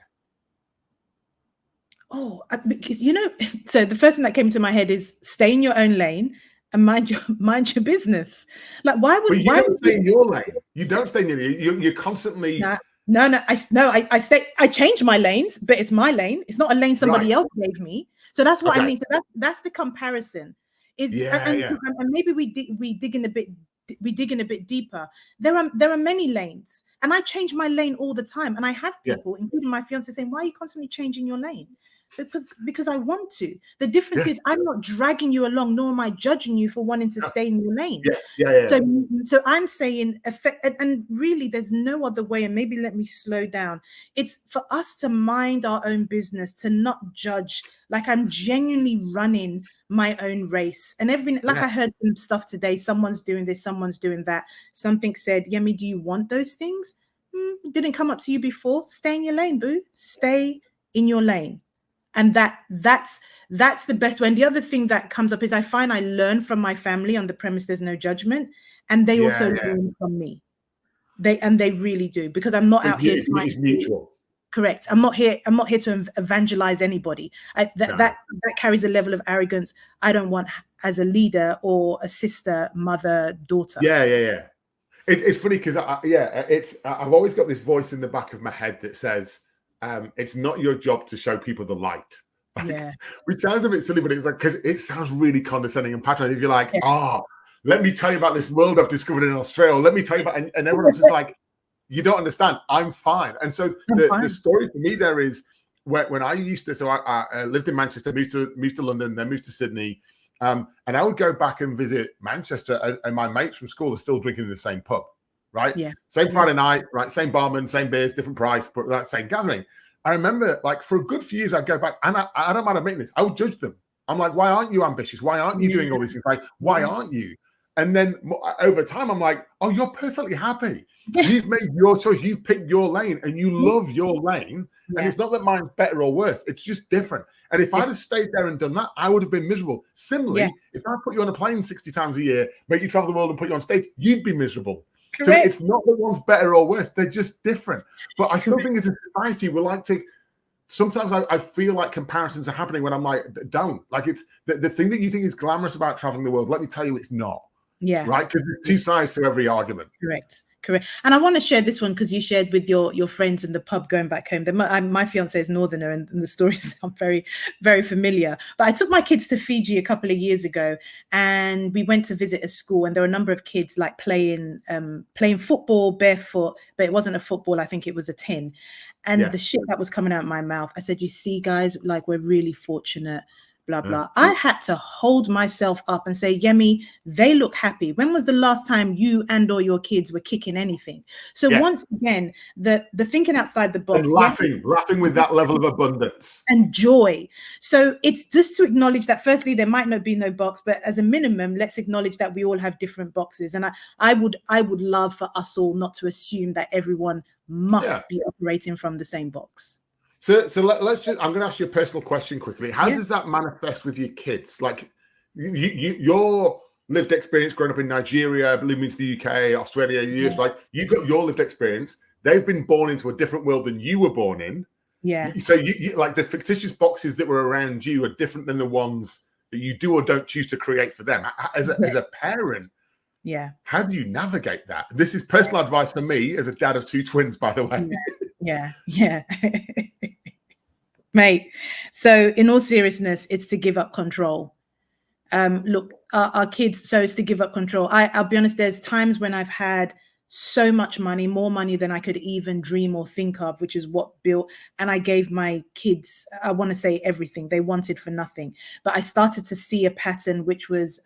Because, you know, so the first thing that came to my head is stay in your own lane and mind your business. Like, why would you don't stay in your lane? You don't stay in your lane. You're constantly. No. I stay. I change my lanes, but it's my lane. It's not a lane somebody else gave me. So that's what I mean. So that's the comparison. And maybe we dig in a bit deeper. There are many lanes, and I change my lane all the time. And I have people, including my fiance, saying, "Why are you constantly changing your lane?" Because I want to. The difference is I'm not dragging you along, nor am I judging you for wanting to stay in your lane. So I'm saying, and really there's no other way, and maybe let me slow down. It's for us to mind our own business, to not judge. Like, I'm genuinely running my own race. And I heard some stuff today, someone's doing this, someone's doing that. Something said, Yemi, do you want those things? It didn't come up to you before. Stay in your lane, boo. Stay in your lane. And that's the best way. And the other thing that comes up is I find I learn from my family on the premise there's no judgment, and they also learn from me. They really do, because I'm not out here. It's mutual. Correct. I'm not here to evangelize anybody. That carries a level of arrogance I don't want as a leader or a sister, mother, daughter. It's funny because I've always got this voice in the back of my head that says, it's not your job to show people the light. Which sounds a bit silly, but it's like, because it sounds really condescending and patronizing. If you're like, let me tell you about this world I've discovered in Australia, let me tell you about, and everyone else is like, you don't understand, I'm fine. And so the story for me there is when I used to, so I lived in Manchester, moved to London, then moved to Sydney, and I would go back and visit Manchester, and my mates from school are still drinking in the same pub. Right? Same Friday night, right? Same barman, same beers, different price, but that same gathering. I remember, like, for a good few years, I'd go back, and I don't mind admitting this, I would judge them. I'm like, why aren't you ambitious? Why aren't you doing all these things? Like, why aren't you? And then over time, I'm like, oh, you're perfectly happy. You've made your choice. You've picked your lane, and you love your lane. And it's not that mine's better or worse. It's just different. And if I'd have stayed there and done that, I would have been miserable. Similarly, if I put you on a plane 60 times a year, make you travel the world and put you on stage, you'd be miserable. Correct. So it's not that one's better or worse. They're just different. But I still think as a society, we like to, sometimes I feel like comparisons are happening when I'm like, don't. Like, it's the thing that you think is glamorous about traveling the world, let me tell you, it's not. Right? Because there's two sides to every argument. Correct. And I want to share this one because you shared with your friends in the pub going back home. My fiance is Northerner, and the stories are very, very familiar. But I took my kids to Fiji a couple of years ago, and we went to visit a school, and there were a number of kids like playing football barefoot, but it wasn't a football. I think it was a tin. And the shit that was coming out of my mouth, I said, you see, guys, like, we're really fortunate. blah, blah. I had to hold myself up and say, Yemi, they look happy. When was the last time you and or your kids were kicking anything? So once again, the thinking outside the box. And laughing with that level of abundance. And joy. So it's just to acknowledge that firstly, there might not be no box, but as a minimum, let's acknowledge that we all have different boxes. And I would love for us all not to assume that everyone must be operating from the same box. So let's just, I'm going to ask you a personal question quickly. How does that manifest with your kids? Like your lived experience growing up in Nigeria, living into the UK, Australia, like you got your lived experience. They've been born into a different world than you were born in. Yeah. So you like the fictitious boxes that were around you are different than the ones that you do or don't choose to create for them. As a parent, how do you navigate that? This is personal advice for me as a dad of 2 twins, by the way. Yeah. Mate, so in all seriousness, it's to give up control. Look, our kids, so it's to give up control. I'll be honest, there's times when I've had so much money, more money than I could even dream or think of, which is what built, and I gave my kids, I want to say everything. They wanted for nothing. But I started to see a pattern, which was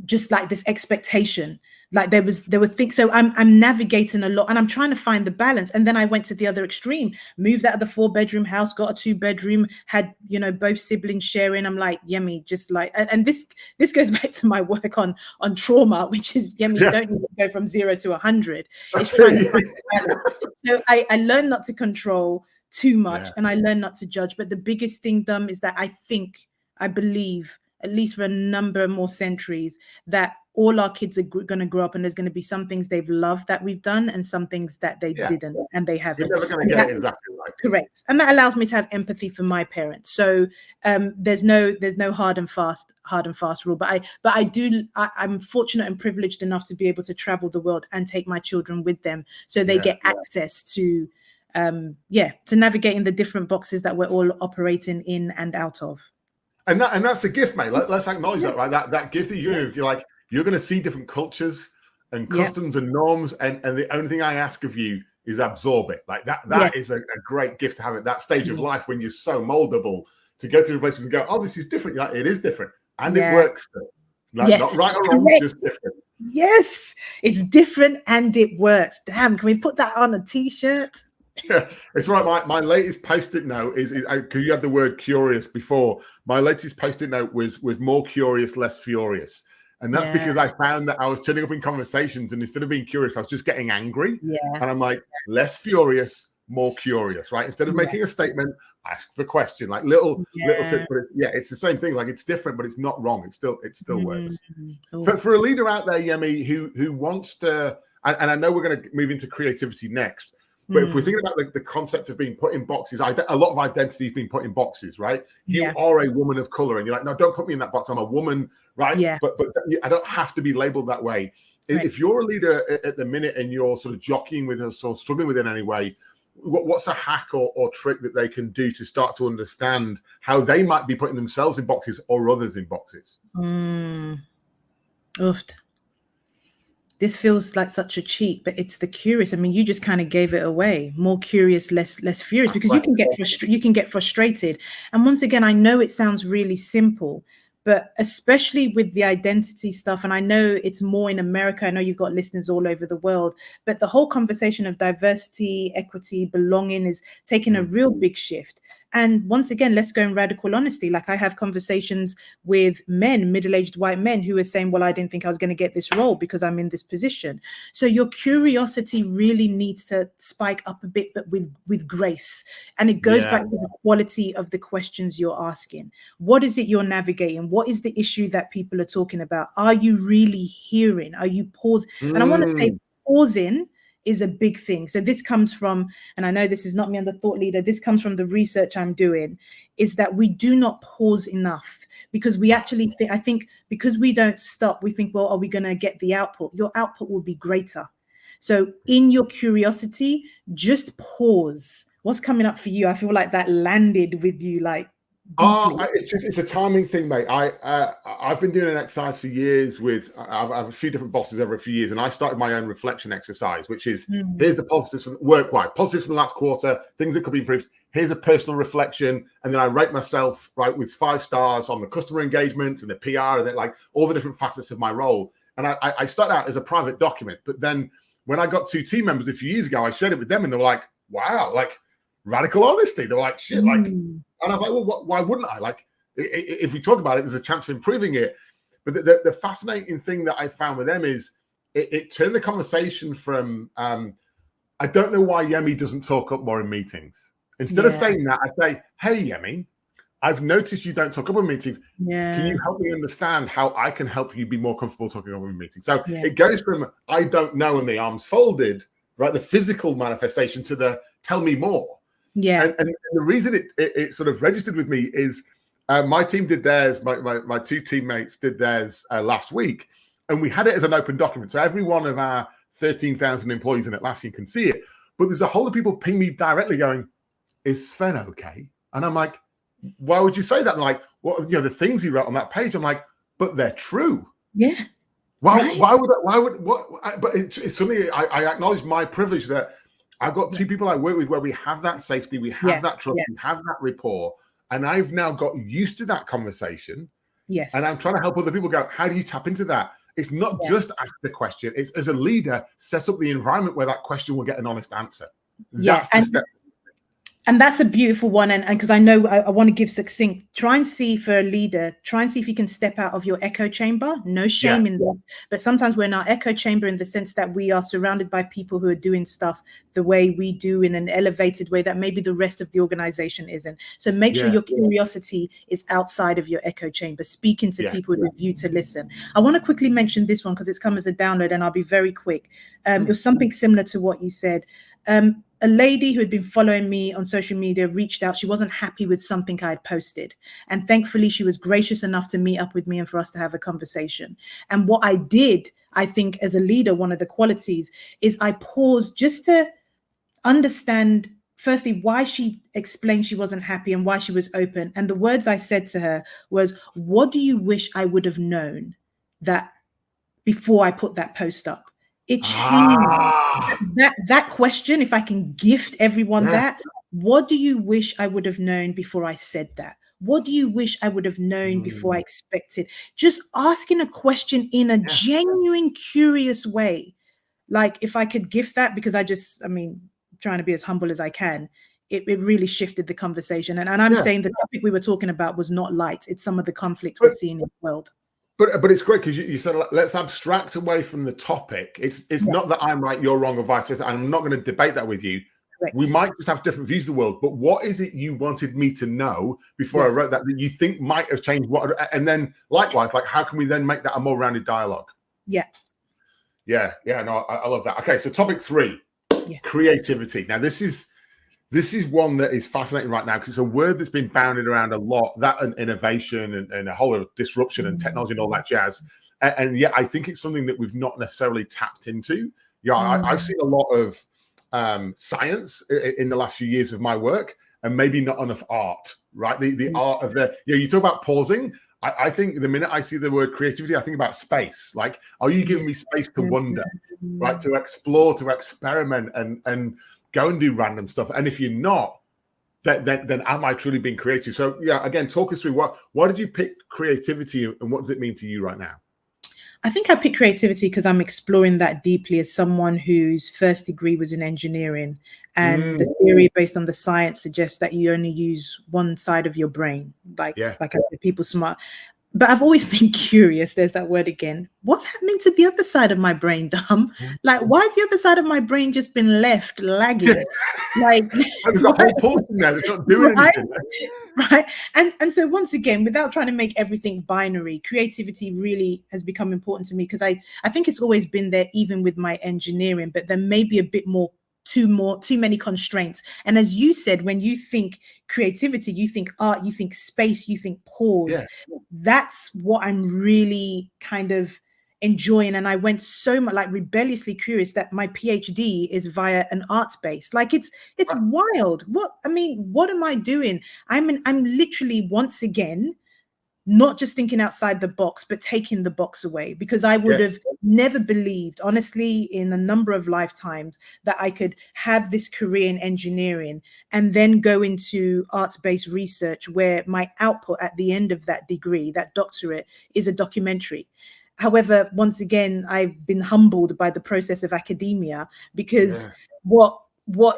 just like this expectation. Like there were things. So I'm navigating a lot and I'm trying to find the balance. And then I went to the other extreme, moved out of the 4-bedroom house, got a 2-bedroom, had, both siblings sharing. I'm like, Yemi, just like, and this goes back to my work on trauma, which is, Yemi, you don't need to go from 0 to 100. It's trying to find the balance. So I learned not to control too much and I learned not to judge. But the biggest thing, Dom, is that I believe, at least for a number more centuries, that all our kids are going to grow up and there's going to be some things they've loved that we've done and some things that they didn't and they haven't. You're never going to get it exactly right. Correct. And that allows me to have empathy for my parents. So there's no hard and fast rule. But I'm fortunate and privileged enough to be able to travel the world and take my children with them so they get access to navigating the different boxes that we're all operating in and out of. And that's a gift, mate. Let's acknowledge that, right? That gift that you're like, you're going to see different cultures and customs and norms, and the only thing I ask of you is absorb it. Like that is a great gift to have at that stage of life when you're so moldable, to go to the places and go, oh, this is different. Like, it is different, and it works. Like, not right or wrong, just different. Yes, it's different and it works. Damn, can we put that on a t-shirt? Yeah, it's right. My latest post-it note is because you had the word curious before. My latest post-it note was more curious, less furious, and that's because I found that I was turning up in conversations, and instead of being curious, I was just getting angry. And I'm like, less furious, more curious, right? Instead of making a statement, ask the question, like little tips. But it's the same thing. Like, it's different, but it's not wrong. It still works. For a leader out there, Yemi, who wants to, and I know we're going to move into creativity next. But if we're thinking about the concept of being put in boxes, a lot of identity is being put in boxes, right? You are a woman of color, and you're like, no, don't put me in that box. I'm a woman, right? But I don't have to be labeled that way. Right. If you're a leader at the minute and you're sort of jockeying with us or struggling with it in any way, what's a hack or trick that they can do to start to understand how they might be putting themselves in boxes or others in boxes? Oof. This feels like such a cheat, but it's the curious. I mean, you just kind of gave it away. More curious, less furious, because you can get frustrated. And once again, I know it sounds really simple, but especially with the identity stuff, and I know it's more in America. I know you've got listeners all over the world, but the whole conversation of diversity, equity, belonging is taking a real big shift. And once again, let's go in radical honesty. Like, I have conversations with men, middle-aged white men, who are saying, well, I didn't think I was going to get this role because I'm in this position. So your curiosity really needs to spike up a bit, but with grace. And it goes back to the quality of the questions you're asking. What is it you're navigating? What is the issue that people are talking about? Are you really hearing? Are you pausing? And I want to say pausing is a big thing. So this comes from, and I know this is not me on the thought leader, this comes from the research I'm doing, is that we do not pause enough, because we actually think, I think because we don't stop, we think, well, are we going to get the output? Your output will be greater. So in your curiosity, just pause. What's coming up for you? I feel like that landed with you, like, it's a timing thing, mate. I've been doing an exercise for years with, I have a few different bosses every few years, and I started my own reflection exercise, which is, here's the positives from work-wise, positives from the last quarter, things that could be improved. here's a personal reflection, and then I rate myself right with 5 stars on the customer engagement and the PR and then like all the different facets of my role. And I started out as a private document, but then when I got 2 team members a few years ago, I shared it with them, and they were like, "Wow, like radical honesty." They were like, "Shit," like, and I was like, "Well, why wouldn't I?" Like, if we talk about it, there's a chance of improving it. But the fascinating thing that I found with them is it turned the conversation from I don't know why Yemi doesn't talk up more in meetings. Instead of saying that, I say, "Hey, Yemi, I've noticed you don't talk up in meetings. Can you help me understand how I can help you be more comfortable talking up in meetings?" So it goes from "I don't know" and the arms folded, right, the physical manifestation, to the "tell me more." And the reason it sort of registered with me is my team did theirs. My 2 teammates did theirs last week, and we had it as an open document. So every one of our 13,000 employees in Atlassian can see it. But there's a whole lot of people ping me directly going, "Is Sven okay?" And I'm like, "Why would you say that?" And like, "Well, you know, the things he wrote on that page." I'm like, "But they're true." Yeah. Why would what? But it's something I acknowledge my privilege that I've got 2 people I work with where we have that safety, we have that trust, we have that rapport. And I've now got used to that conversation. Yes. And I'm trying to help other people go, how do you tap into that? It's not just ask the question. It's, as a leader, set up the environment where that question will get an honest answer. That's the step. And that's a beautiful one. And because I know I want to give succinct, try and see for a leader, try and see if you can step out of your echo chamber. No shame in that. But sometimes we're in our echo chamber in the sense that we are surrounded by people who are doing stuff the way we do in an elevated way that maybe the rest of the organization isn't. So make sure your curiosity is outside of your echo chamber, speaking to people with a view to listen. I want to quickly mention this one because it's come as a download and I'll be very quick. It was something similar to what you said. A lady who had been following me on social media reached out. She wasn't happy with something I had posted. And thankfully, she was gracious enough to meet up with me and for us to have a conversation. And what I did, I think, as a leader, one of the qualities is I paused just to understand, firstly, why she explained she wasn't happy and why she was open. And the words I said to her was, "What do you wish I would have known that before I put that post up?" It changed that question. If I can gift everyone that, what do you wish I would have known before I said that? What do you wish I would have known before I expected? Just asking a question in a genuine, curious way. Like if I could gift that, because trying to be as humble as I can, it really shifted the conversation. And I'm saying the topic we were talking about was not light. It's some of the conflicts we're seeing in the world. But it's great because you said, let's abstract away from the topic. It's not that I'm right, you're wrong, or vice versa. I'm not going to debate that with you. Correct. We might just have different views of the world. But what is it you wanted me to know before I wrote that you think might have changed what? And then likewise, like how can we then make that a more rounded dialogue? No, I love that. Okay, so topic 3, creativity. Now this is one that is fascinating right now because it's a word that's been bounded around a lot, that and innovation and a whole lot of disruption and technology and all that jazz. And yet I think it's something that we've not necessarily tapped into. I've seen a lot of science in the last few years of my work and maybe not enough art, right? The art of you talk about pausing. I think the minute I see the word creativity, I think about space. Like, are you giving me space to wonder, right? To explore, to experiment and go and do random stuff. And if you're not, then am I truly being creative? So again, talk us through why did you pick creativity and what does it mean to you right now? I think I picked creativity because I'm exploring that deeply as someone whose first degree was in engineering. And the theory based on the science suggests that you only use one side of your brain. Like I said, people smart. But I've always been curious. There's that word again. What's happening to the other side of my brain, Dom? Like, why has the other side of my brain just been left lagging? Like, there's a whole portion there that's not doing anything. Right. And so once again, without trying to make everything binary, creativity really has become important to me because I think it's always been there, even with my engineering, but there may be a bit more too many constraints. And as you said, when you think creativity, you think art, you think space, you think pause. That's what I'm really kind of enjoying. And I went so much like rebelliously curious that my PhD is via an arts base. Like it's wild. What am I doing? I'm literally once again not just thinking outside the box, but taking the box away, because I would have never believed, honestly, in a number of lifetimes that I could have this career in engineering and then go into arts-based research where my output at the end of that degree, that doctorate, is a documentary. However, once again, I've been humbled by the process of academia, because what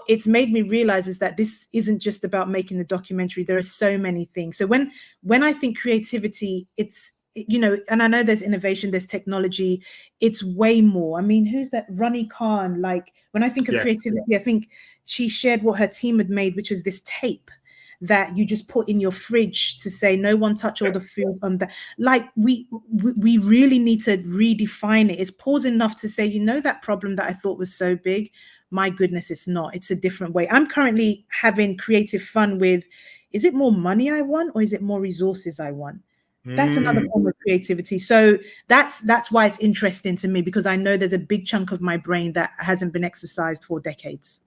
it's made me realize is that this isn't just about making the documentary. There are so many things. So when I think creativity, it's, you know, and I know there's innovation, there's technology, it's way more. I mean, who's that? Rani Khan. Like, when I think of creativity, I think she shared what her team had made, which was this tape that you just put in your fridge to say no one touch all the food on that. Like, we really need to redefine it. It's pause enough to say, you know, that problem that I thought was so big, my goodness, it's not. It's a different way. I'm currently having creative fun with, is it more money I want, or is it more resources I want? That's another form of creativity. So that's why it's interesting to me, because I know there's a big chunk of my brain that hasn't been exercised for decades.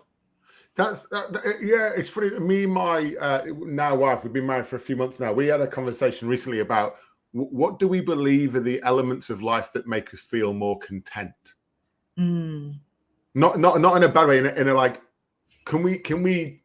It's funny. Me and my now wife, we've been married for a few months now. We had a conversation recently about what do we believe are the elements of life that make us feel more content. Not in a bad way, in a like, can we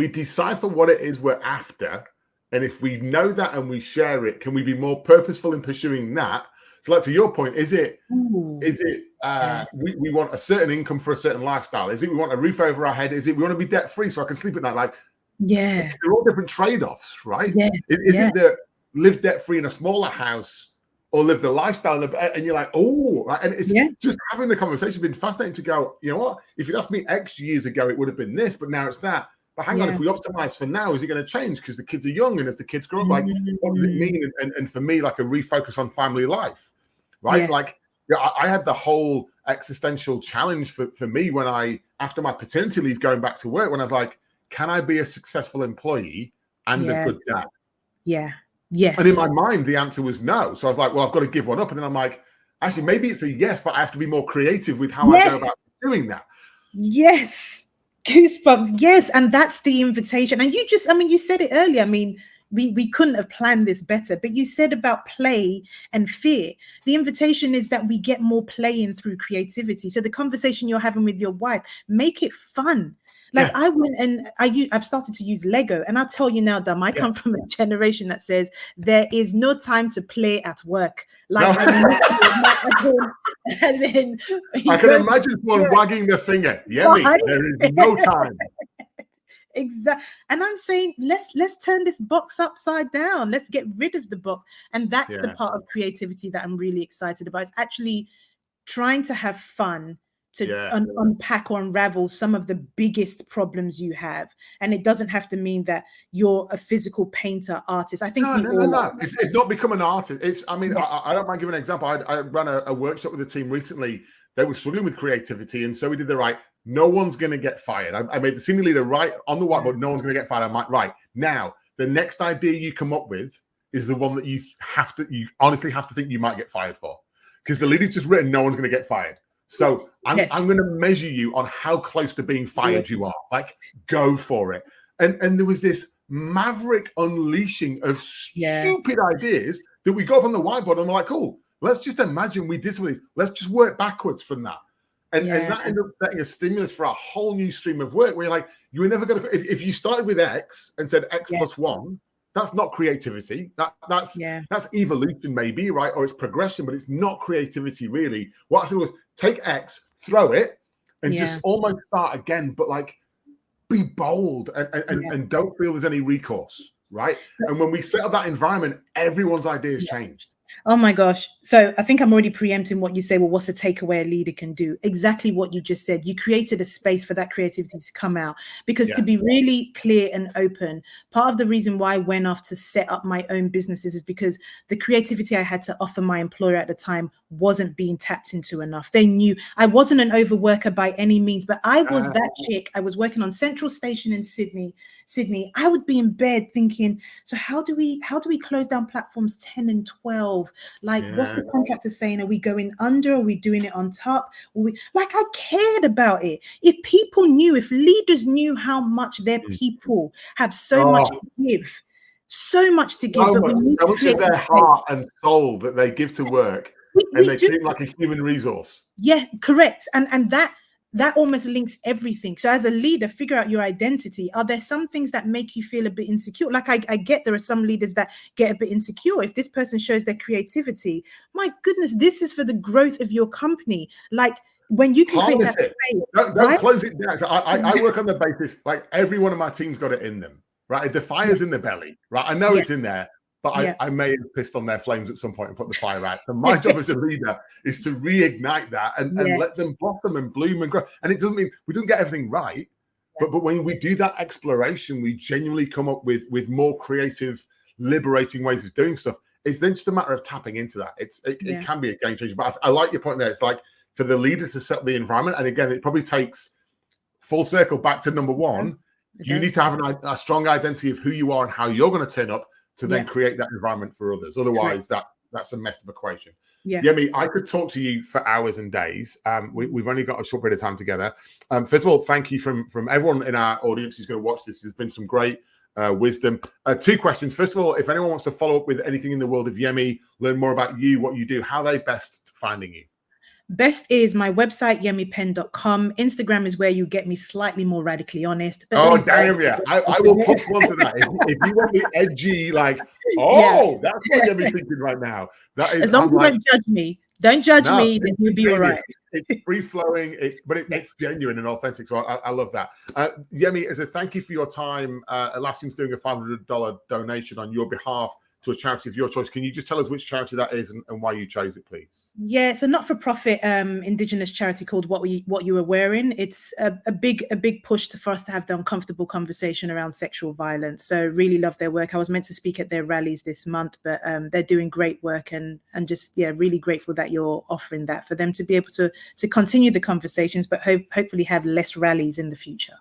decipher what it is we're after, and if we know that and we share it, can we be more purposeful in pursuing that? So, like, to your point, is it we want a certain income for a certain lifestyle? Is it we want a roof over our head? Is it we want to be debt free so I can sleep at night? Like, they're all different trade-offs, right? Is it that live debt free in a smaller house, or live the lifestyle, and you're like, oh, right? And it's just having the conversation has been fascinating to go, you know what? If you'd asked me X years ago, it would have been this, but now it's that. But hang on, if we optimize for now, is it going to change? Because the kids are young, and as the kids grow up, like, what does it mean? And for me, like, a refocus on family life, right? Like, I had the whole existential challenge for me when after my paternity leave, going back to work, when I was like, can I be a successful employee and a good dad? Yes. And in my mind, the answer was no. So I was like, well, I've got to give one up. And then I'm like, actually, maybe it's a yes, but I have to be more creative with how I go about doing that. Yes. Goosebumps. Yes. And that's the invitation. And you said it earlier. I mean, we couldn't have planned this better, but you said about play and fear. The invitation is that we get more play in through creativity. So the conversation you're having with your wife, make it fun. Like, I went and I've started to use Lego, and I'll tell you now, Dom, I come from a generation that says there is no time to play at work. Like, as in, I can imagine one wagging the finger. Yemi, there is no time. Exactly. And I'm saying, let's turn this box upside down. Let's get rid of the box. And that's the part of creativity that I'm really excited about. It's actually trying to have fun, to unpack or unravel some of the biggest problems you have. And it doesn't have to mean that you're a physical painter, artist. I think no. It's not become an artist. I don't mind giving an example. I ran a workshop with a team recently. They were struggling with creativity, and so we did the right. No one's going to get fired. I made the senior leader write on the whiteboard, no one's going to get fired. I'm like, right, now, the next idea you come up with is the one that you honestly have to think you might get fired for. Because the leader's just written, no one's going to get fired. So I'm going to measure you on how close to being fired you are. Like, go for it. And there was this maverick unleashing of stupid ideas that we got up on the whiteboard, and we're like, cool, let's just imagine we did some of these. Let's just work backwards from that. And that ended up setting a stimulus for a whole new stream of work where you're like, you were never going to, if you started with X and said X plus 1, that's not creativity. That's evolution maybe, right? Or it's progression, but it's not creativity really. What I said was take X, throw it, and just almost start again, but like be bold and don't feel there's any recourse, right? And when we set up that environment, everyone's ideas changed. Oh my gosh. So I think I'm already preempting what you say. Well, what's a takeaway a leader can do? Exactly what you just said. You created a space for that creativity to come out. Because to be really clear and open, part of the reason why I went off to set up my own businesses is because the creativity I had to offer my employer at the time wasn't being tapped into enough. They knew I wasn't an overworker by any means, but I was that chick. I was working on Central Station in Sydney. I would be in bed thinking, so how do we close down platforms 10 and 12? Like, what's the contractor saying? Are we going under? Are we doing it on top? I cared about it. If people knew, if leaders knew how much their people have so much to give, so much to give, So but we much, need so to much create of their the space. heart and soul that they give to work, and We they do. treat them like a human resource. Yeah, correct. And that almost links everything. So as a leader, figure out your identity. Are there some things that make you feel a bit insecure? Like I get there are some leaders that get a bit insecure. If this person shows their creativity, my goodness, this is for the growth of your company. Like when you can create Harness that it. space, Don't right? close it down. So I work on the basis, like every one of my team's got it in them, right? If the fire's in the Yes. belly, right? I know Yeah. it's in there, but Yeah. I may have pissed on their flames at some point and put the fire out. So my job as a leader is to reignite that and Yeah. let them blossom and bloom and grow. And it doesn't mean we don't get everything right, but when we do that exploration, we genuinely come up with more creative, liberating ways of doing stuff. It's then just a matter of tapping into that. It can be a game changer. But I like your point there. It's like for the leader to set the environment. And again, it probably takes full circle back to number one. You need to have a strong identity of who you are and how you're going to turn up to then create that environment for others. Otherwise, that's a messed up equation. Yeah. Yemi, I could talk to you for hours and days. We've only got a short period of time together. First of all, thank you from everyone in our audience who's going to watch this. There's been some great wisdom. Two questions. First of all, if anyone wants to follow up with anything in the world of Yemi, learn more about you, what you do, how are they best finding you? Best is my website, yemipen.com. Instagram is where you get me slightly more radically honest. But damn, yeah. I will put one to that. If you want the edgy, like, that's what Yemi's thinking right now. That is, as long as you don't judge me. Don't judge me, then you'll be all right. It's free-flowing, it's genuine and authentic. So I love that. Yemi, as a thank you for your time, Atlassian's doing a $500 donation on your behalf to a charity of your choice. Can you just tell us which charity that is and why you chose it, please? Yeah, it's a not-for-profit Indigenous charity called What You Were Wearing. It's a big push for us to have the uncomfortable conversation around sexual violence. So really love their work. I was meant to speak at their rallies this month, but they're doing great work and just really grateful that you're offering that for them to be able to continue the conversations, but hopefully have less rallies in the future.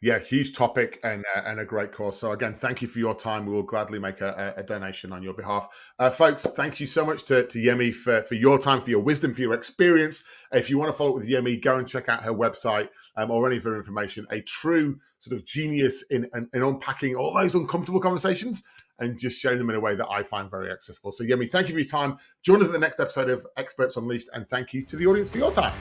Yeah, huge topic and a great cause. So again, thank you for your time. We will gladly make a donation on your behalf. Folks, thank you so much to Yemi for your time, for your wisdom, for your experience. If you want to follow up with Yemi, go and check out her website or any of her information. A true sort of genius in unpacking all those uncomfortable conversations and just sharing them in a way that I find very accessible. So Yemi, thank you for your time. Join us in the next episode of Experts Unleashed, and thank you to the audience for your time.